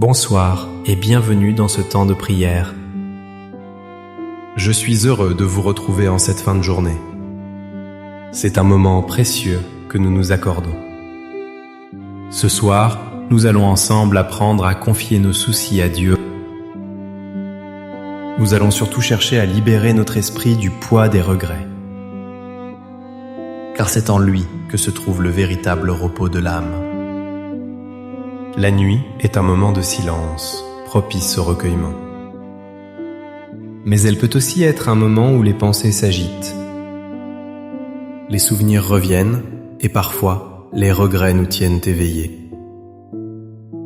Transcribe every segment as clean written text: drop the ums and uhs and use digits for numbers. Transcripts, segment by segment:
Bonsoir et bienvenue dans ce temps de prière. Je suis heureux de vous retrouver en cette fin de journée. C'est un moment précieux que nous nous accordons. Ce soir, nous allons ensemble apprendre à confier nos soucis à Dieu. Nous allons surtout chercher à libérer notre esprit du poids des regrets. Car c'est en lui que se trouve le véritable repos de l'âme. La nuit est un moment de silence, propice au recueillement. Mais elle peut aussi être un moment où les pensées s'agitent. Les souvenirs reviennent et parfois les regrets nous tiennent éveillés.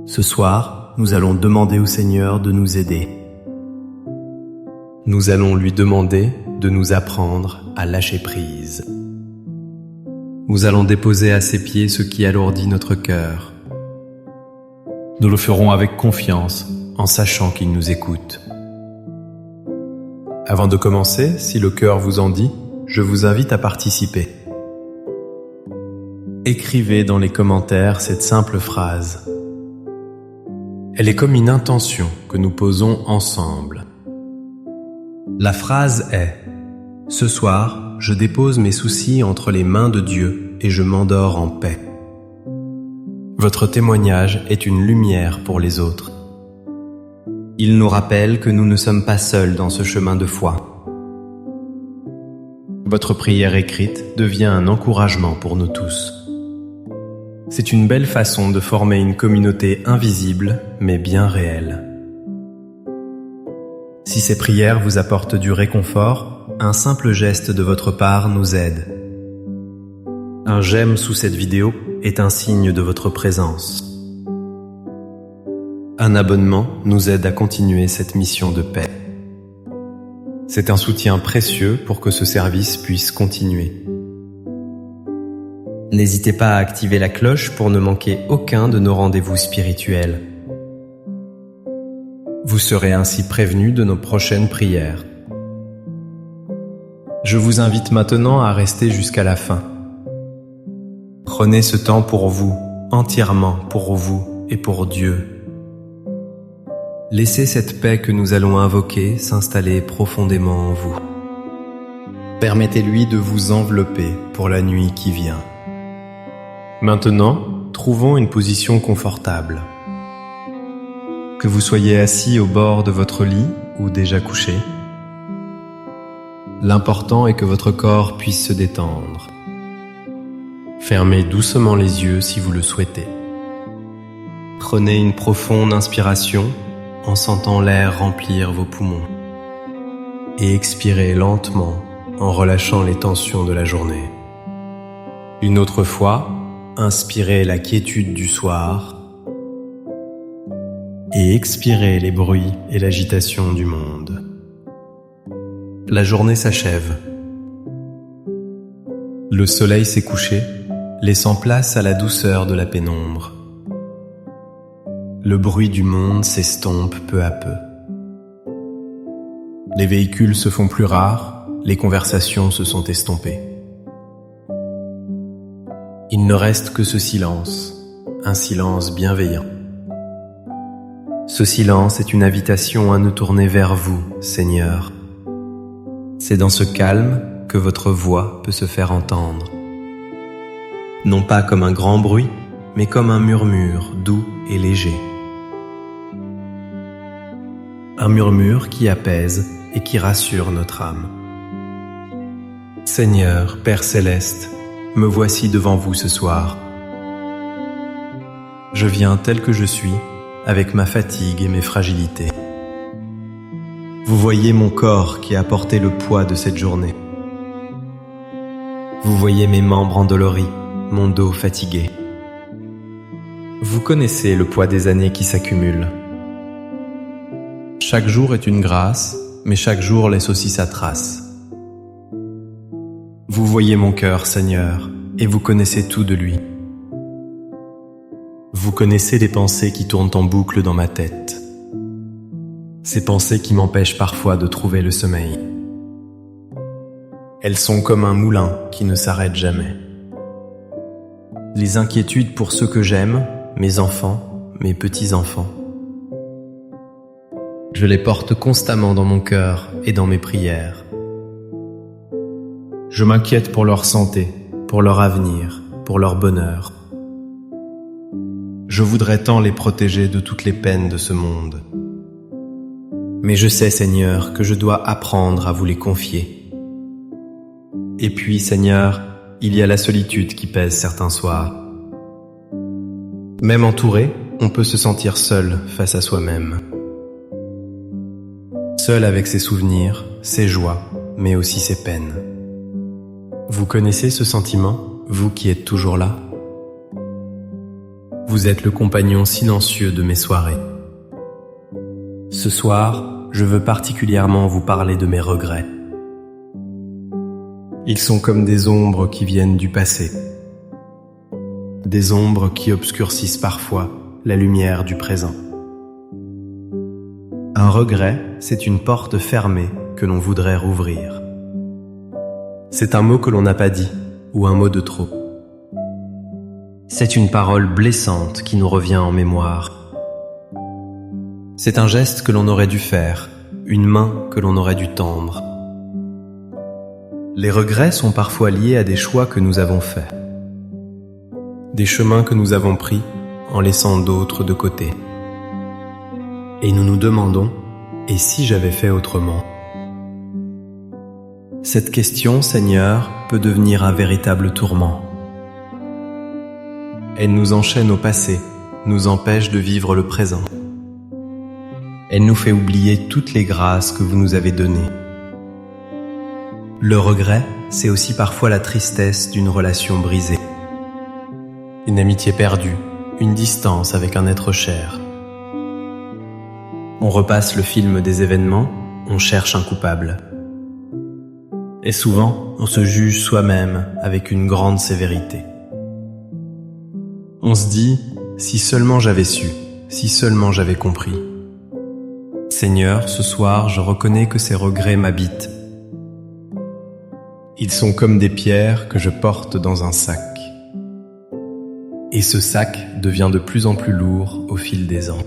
Ce soir, nous allons demander au Seigneur de nous aider. Nous allons lui demander de nous apprendre à lâcher prise. Nous allons déposer à ses pieds ce qui alourdit notre cœur. Nous le ferons avec confiance, en sachant qu'il nous écoute. Avant de commencer, si le cœur vous en dit, je vous invite à participer. Écrivez dans les commentaires cette simple phrase. Elle est comme une intention que nous posons ensemble. La phrase est « Ce soir, je dépose mes soucis entre les mains de Dieu et je m'endors en paix ». Votre témoignage est une lumière pour les autres. Il nous rappelle que nous ne sommes pas seuls dans ce chemin de foi. Votre prière écrite devient un encouragement pour nous tous. C'est une belle façon de former une communauté invisible, mais bien réelle. Si ces prières vous apportent du réconfort, un simple geste de votre part nous aide. Un j'aime sous cette vidéo est un signe de votre présence. Un abonnement nous aide à continuer cette mission de paix. C'est un soutien précieux pour que ce service puisse continuer. N'hésitez pas à activer la cloche pour ne manquer aucun de nos rendez-vous spirituels. Vous serez ainsi prévenus de nos prochaines prières. Je vous invite maintenant à rester jusqu'à la fin. Prenez ce temps pour vous, entièrement pour vous et pour Dieu. Laissez cette paix que nous allons invoquer s'installer profondément en vous. Permettez-lui de vous envelopper pour la nuit qui vient. Maintenant, trouvons une position confortable. Que vous soyez assis au bord de votre lit ou déjà couché, l'important est que votre corps puisse se détendre. Fermez doucement les yeux si vous le souhaitez. Prenez une profonde inspiration en sentant l'air remplir vos poumons. Et expirez lentement en relâchant les tensions de la journée. Une autre fois, inspirez la quiétude du soir et expirez les bruits et l'agitation du monde. La journée s'achève. Le soleil s'est couché, laissant place à la douceur de la pénombre. Le bruit du monde s'estompe peu à peu. Les véhicules se font plus rares, les conversations se sont estompées. Il ne reste que ce silence, un silence bienveillant. Ce silence est une invitation à nous tourner vers vous, Seigneur. C'est dans ce calme que votre voix peut se faire entendre. Non pas comme un grand bruit, mais comme un murmure doux et léger. Un murmure qui apaise et qui rassure notre âme. Seigneur, Père céleste, me voici devant vous ce soir. Je viens tel que je suis, avec ma fatigue et mes fragilités. Vous voyez mon corps qui a porté le poids de cette journée. Vous voyez mes membres endoloris, mon dos fatigué. Vous connaissez le poids des années qui s'accumulent. Chaque jour est une grâce, mais chaque jour laisse aussi sa trace. Vous voyez mon cœur, Seigneur, et vous connaissez tout de lui. Vous connaissez les pensées qui tournent en boucle dans ma tête. Ces pensées qui m'empêchent parfois de trouver le sommeil. Elles sont comme un moulin qui ne s'arrête jamais. Les inquiétudes pour ceux que j'aime, mes enfants, mes petits-enfants, Je les porte constamment dans mon cœur et dans mes prières. Je m'inquiète pour leur santé, pour leur avenir, pour leur bonheur. Je voudrais tant les protéger de toutes les peines de ce monde. Mais je sais, Seigneur, que je dois apprendre à vous les confier. Et puis, Seigneur, il y a la solitude qui pèse certains soirs. Même entouré, on peut se sentir seul face à soi-même. Seul avec ses souvenirs, ses joies, mais aussi ses peines. Vous connaissez ce sentiment, vous qui êtes toujours là? Vous êtes le compagnon silencieux de mes soirées. Ce soir, je veux particulièrement vous parler de mes regrets. Ils sont comme des ombres qui viennent du passé. Des ombres qui obscurcissent parfois la lumière du présent. Un regret, c'est une porte fermée que l'on voudrait rouvrir. C'est un mot que l'on n'a pas dit, ou un mot de trop. C'est une parole blessante qui nous revient en mémoire. C'est un geste que l'on aurait dû faire, une main que l'on aurait dû tendre. Les regrets sont parfois liés à des choix que nous avons faits. Des chemins que nous avons pris en laissant d'autres de côté. Et nous nous demandons, et si j'avais fait autrement? Cette question, Seigneur, peut devenir un véritable tourment. Elle nous enchaîne au passé, nous empêche de vivre le présent. Elle nous fait oublier toutes les grâces que vous nous avez données. Le regret, c'est aussi parfois la tristesse d'une relation brisée. Une amitié perdue, une distance avec un être cher. On repasse le film des événements, on cherche un coupable. Et souvent, on se juge soi-même avec une grande sévérité. On se dit, si seulement j'avais su, si seulement j'avais compris. Seigneur, ce soir, je reconnais que ces regrets m'habitent. Ils sont comme des pierres que je porte dans un sac. Et ce sac devient de plus en plus lourd au fil des ans.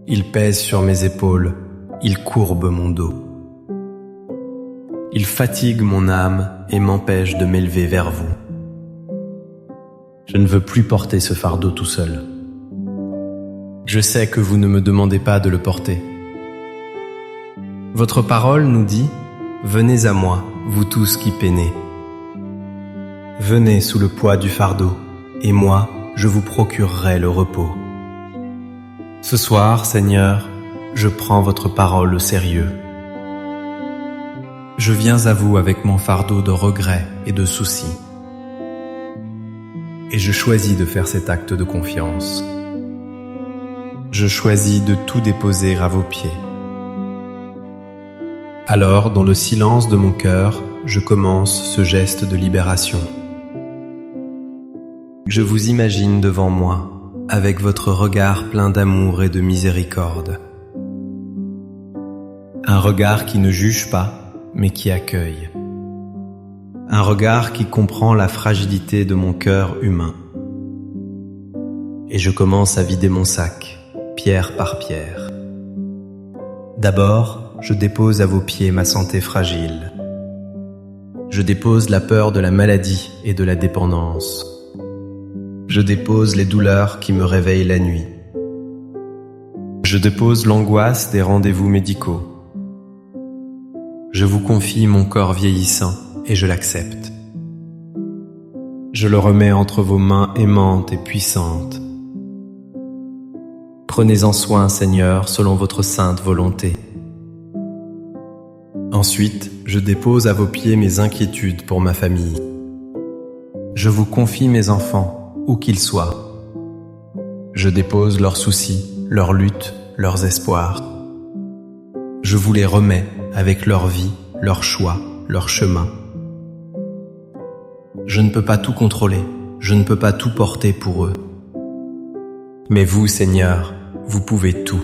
Il pèse sur mes épaules, il courbe mon dos. Il fatigue mon âme et m'empêche de m'élever vers vous. Je ne veux plus porter ce fardeau tout seul. Je sais que vous ne me demandez pas de le porter. Votre parole nous dit « Venez à moi, vous tous qui peinez. Venez sous le poids du fardeau, et moi, je vous procurerai le repos. » Ce soir, Seigneur, je prends votre parole au sérieux. Je viens à vous avec mon fardeau de regrets et de soucis. Et je choisis de faire cet acte de confiance. Je choisis de tout déposer à vos pieds. Alors, dans le silence de mon cœur, je commence ce geste de libération. Je vous imagine devant moi, avec votre regard plein d'amour et de miséricorde. Un regard qui ne juge pas, mais qui accueille. Un regard qui comprend la fragilité de mon cœur humain. Et je commence à vider mon sac, pierre par pierre. D'abord, je dépose à vos pieds ma santé fragile. Je dépose la peur de la maladie et de la dépendance. Je dépose les douleurs qui me réveillent la nuit. Je dépose l'angoisse des rendez-vous médicaux. Je vous confie mon corps vieillissant et je l'accepte. Je le remets entre vos mains aimantes et puissantes. Prenez-en soin, Seigneur, selon votre sainte volonté. Ensuite, je dépose à vos pieds mes inquiétudes pour ma famille. Je vous confie mes enfants, où qu'ils soient. Je dépose leurs soucis, leurs luttes, leurs espoirs. Je vous les remets avec leur vie, leurs choix, leur chemin. Je ne peux pas tout contrôler, je ne peux pas tout porter pour eux. Mais vous, Seigneur, vous pouvez tout.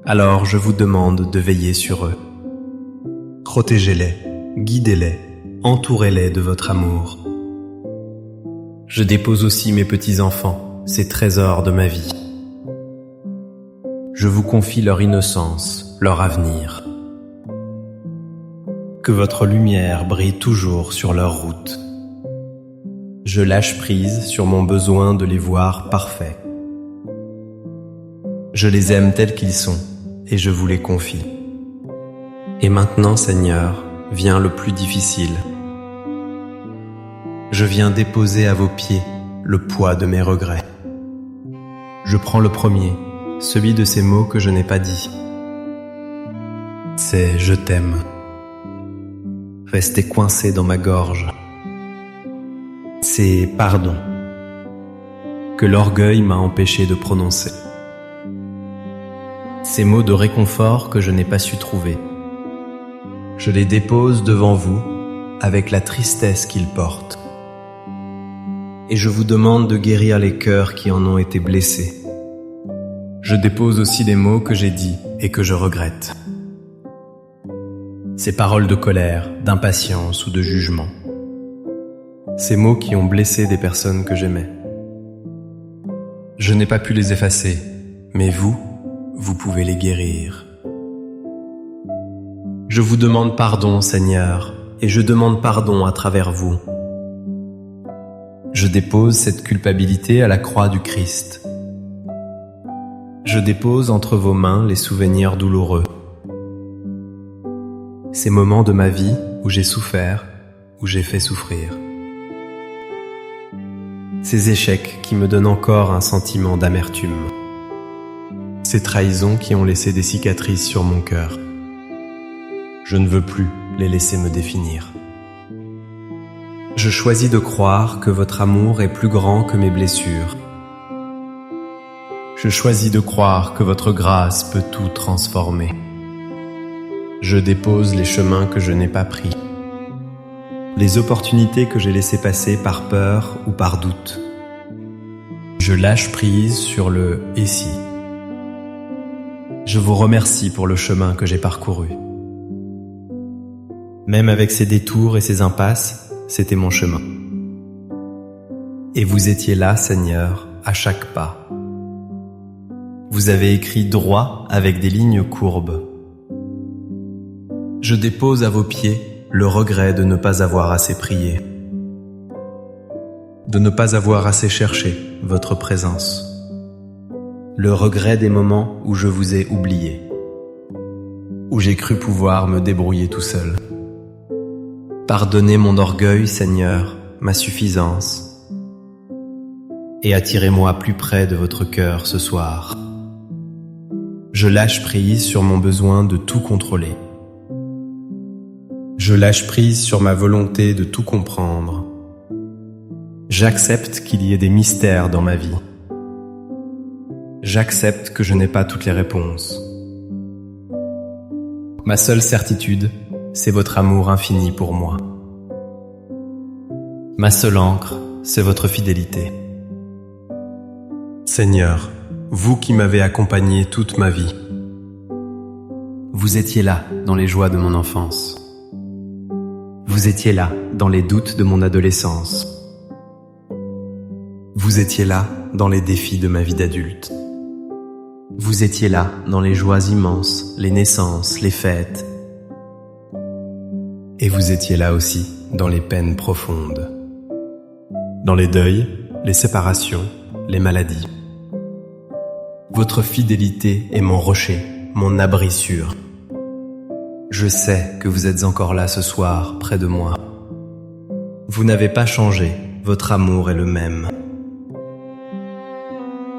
Alors je vous demande de veiller sur eux. Protégez-les, guidez-les, entourez-les de votre amour. Je dépose aussi mes petits-enfants, ces trésors de ma vie. je vous confie leur innocence, leur avenir. Que votre lumière brille toujours sur leur route. Je lâche prise sur mon besoin de les voir parfaits. Je les aime tels qu'ils sont et je vous les confie. Et maintenant, Seigneur, vient le plus difficile. Je viens déposer à vos pieds le poids de mes regrets. Je prends le premier, celui de ces mots que je n'ai pas dit. C'est « je t'aime », resté coincé dans ma gorge. C'est « pardon » que l'orgueil m'a empêché de prononcer. Ces mots de réconfort que je n'ai pas su trouver. Je les dépose devant vous avec la tristesse qu'ils portent. Et je vous demande de guérir les cœurs qui en ont été blessés. Je dépose aussi les mots que j'ai dits et que je regrette. Ces paroles de colère, d'impatience ou de jugement. Ces mots qui ont blessé des personnes que j'aimais. Je n'ai pas pu les effacer, mais vous pouvez les guérir. Je vous demande pardon, Seigneur, et je demande pardon à travers vous. Je dépose cette culpabilité à la croix du Christ. Je dépose entre vos mains les souvenirs douloureux. Ces moments de ma vie où j'ai souffert, où j'ai fait souffrir. Ces échecs qui me donnent encore un sentiment d'amertume. Ces trahisons qui ont laissé des cicatrices sur mon cœur. Je ne veux plus les laisser me définir. Je choisis de croire que votre amour est plus grand que mes blessures. Je choisis de croire que votre grâce peut tout transformer. Je dépose les chemins que je n'ai pas pris, les opportunités que j'ai laissées passer par peur ou par doute. Je lâche prise sur le « et si ». Je vous remercie pour le chemin que j'ai parcouru. Même avec ses détours et ses impasses, c'était mon chemin. Et vous étiez là, Seigneur, à chaque pas. Vous avez écrit droit avec des lignes courbes. Je dépose à vos pieds le regret de ne pas avoir assez prié, de ne pas avoir assez cherché votre présence, le regret des moments où je vous ai oublié, où j'ai cru pouvoir me débrouiller tout seul. Pardonnez mon orgueil, Seigneur, ma suffisance, et attirez-moi plus près de votre cœur ce soir. Je lâche prise sur mon besoin de tout contrôler. Je lâche prise sur ma volonté de tout comprendre. J'accepte qu'il y ait des mystères dans ma vie. J'accepte que je n'ai pas toutes les réponses. Ma seule certitude, c'est votre amour infini pour moi. Ma seule ancre, c'est votre fidélité. Seigneur, vous qui m'avez accompagné toute ma vie, vous étiez là dans les joies de mon enfance. Vous étiez là dans les doutes de mon adolescence. Vous étiez là dans les défis de ma vie d'adulte. Vous étiez là dans les joies immenses, les naissances, les fêtes. Et vous étiez là aussi dans les peines profondes, dans les deuils, les séparations, les maladies. Votre fidélité est mon rocher, mon abri sûr. Je sais que vous êtes encore là ce soir, près de moi. Vous n'avez pas changé, votre amour est le même.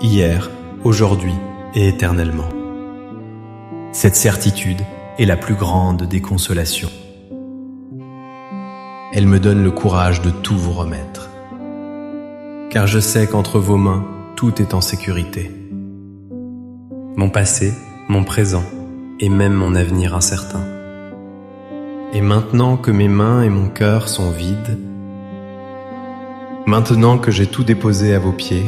Hier, aujourd'hui et éternellement. Cette certitude est la plus grande des consolations. Elle me donne le courage de tout vous remettre. Car je sais qu'entre vos mains, tout est en sécurité. Mon passé, mon présent et même mon avenir incertain. Et maintenant que mes mains et mon cœur sont vides, maintenant que j'ai tout déposé à vos pieds,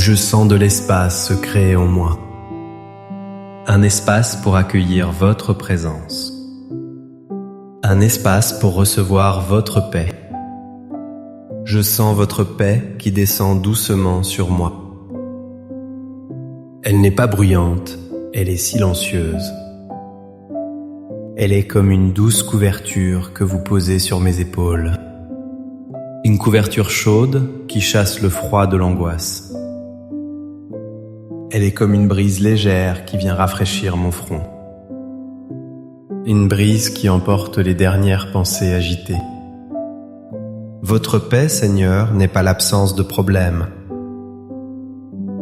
je sens de l'espace se créer en moi. Un espace pour accueillir votre présence. Un espace pour recevoir votre paix. Je sens votre paix qui descend doucement sur moi. Elle n'est pas bruyante, elle est silencieuse. Elle est comme une douce couverture que vous posez sur mes épaules. Une couverture chaude qui chasse le froid de l'angoisse. Elle est comme une brise légère qui vient rafraîchir mon front. Une brise qui emporte les dernières pensées agitées. Votre paix, Seigneur, n'est pas l'absence de problèmes.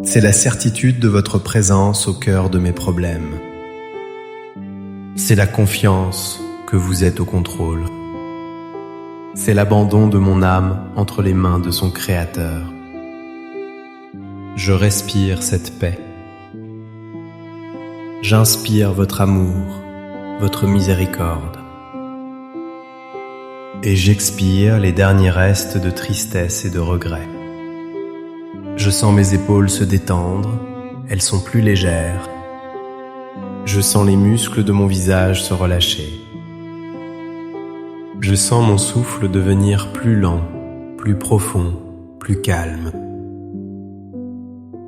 C'est la certitude de votre présence au cœur de mes problèmes. C'est la confiance que vous êtes au contrôle. C'est l'abandon de mon âme entre les mains de son Créateur. Je respire cette paix. J'inspire votre amour, votre miséricorde. Et j'expire les derniers restes de tristesse et de regret. Je sens mes épaules se détendre, elles sont plus légères. Je sens les muscles de mon visage se relâcher. Je sens mon souffle devenir plus lent, plus profond, plus calme.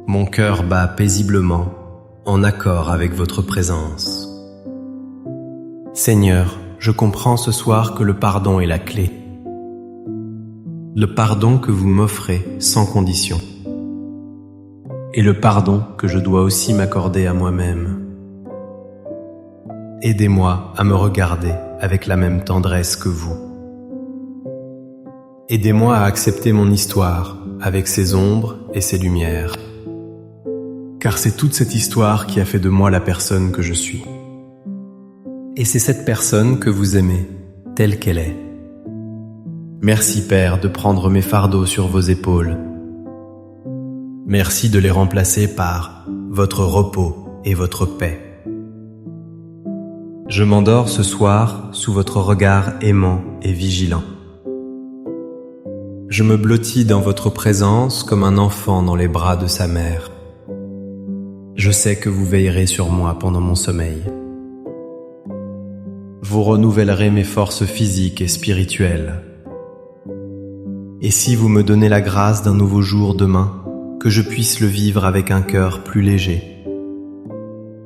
Mon cœur bat paisiblement, en accord avec votre présence. Seigneur, je comprends ce soir que le pardon est la clé. Le pardon que vous m'offrez sans condition. Et le pardon que je dois aussi m'accorder à moi-même. Aidez-moi à me regarder avec la même tendresse que vous. Aidez-moi à accepter mon histoire avec ses ombres et ses lumières. Car c'est toute cette histoire qui a fait de moi la personne que je suis. Et c'est cette personne que vous aimez, telle qu'elle est. Merci Père de prendre mes fardeaux sur vos épaules. Merci de les remplacer par votre repos et votre paix. Je m'endors ce soir sous votre regard aimant et vigilant. Je me blottis dans votre présence comme un enfant dans les bras de sa mère. Je sais que vous veillerez sur moi pendant mon sommeil. Vous renouvellerez mes forces physiques et spirituelles. Et si vous me donnez la grâce d'un nouveau jour demain, que je puisse le vivre avec un cœur plus léger,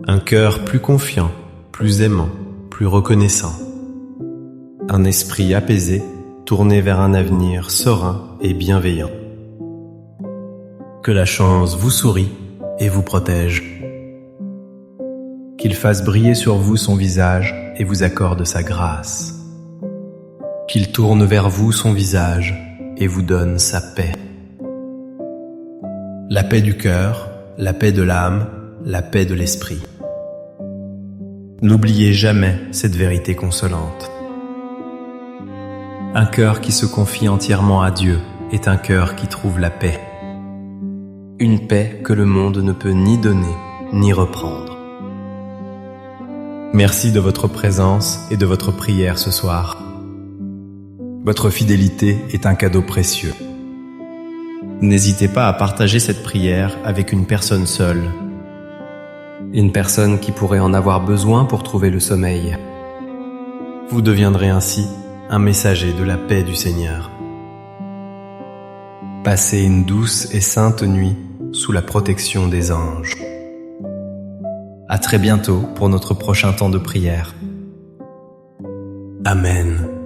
un cœur plus confiant, plus aimant, plus reconnaissant, un esprit apaisé, tourné vers un avenir serein et bienveillant. Que la chance vous sourie et vous protège. Qu'il fasse briller sur vous son visage et vous accorde sa grâce. Qu'il tourne vers vous son visage et vous donne sa paix. La paix du cœur, la paix de l'âme, la paix de l'esprit. N'oubliez jamais cette vérité consolante. Un cœur qui se confie entièrement à Dieu est un cœur qui trouve la paix. Une paix que le monde ne peut ni donner, ni reprendre. Merci de votre présence et de votre prière ce soir. Votre fidélité est un cadeau précieux. N'hésitez pas à partager cette prière avec une personne seule. Une personne qui pourrait en avoir besoin pour trouver le sommeil. Vous deviendrez ainsi un messager de la paix du Seigneur. Passez une douce et sainte nuit sous la protection des anges. À très bientôt pour notre prochain temps de prière. Amen.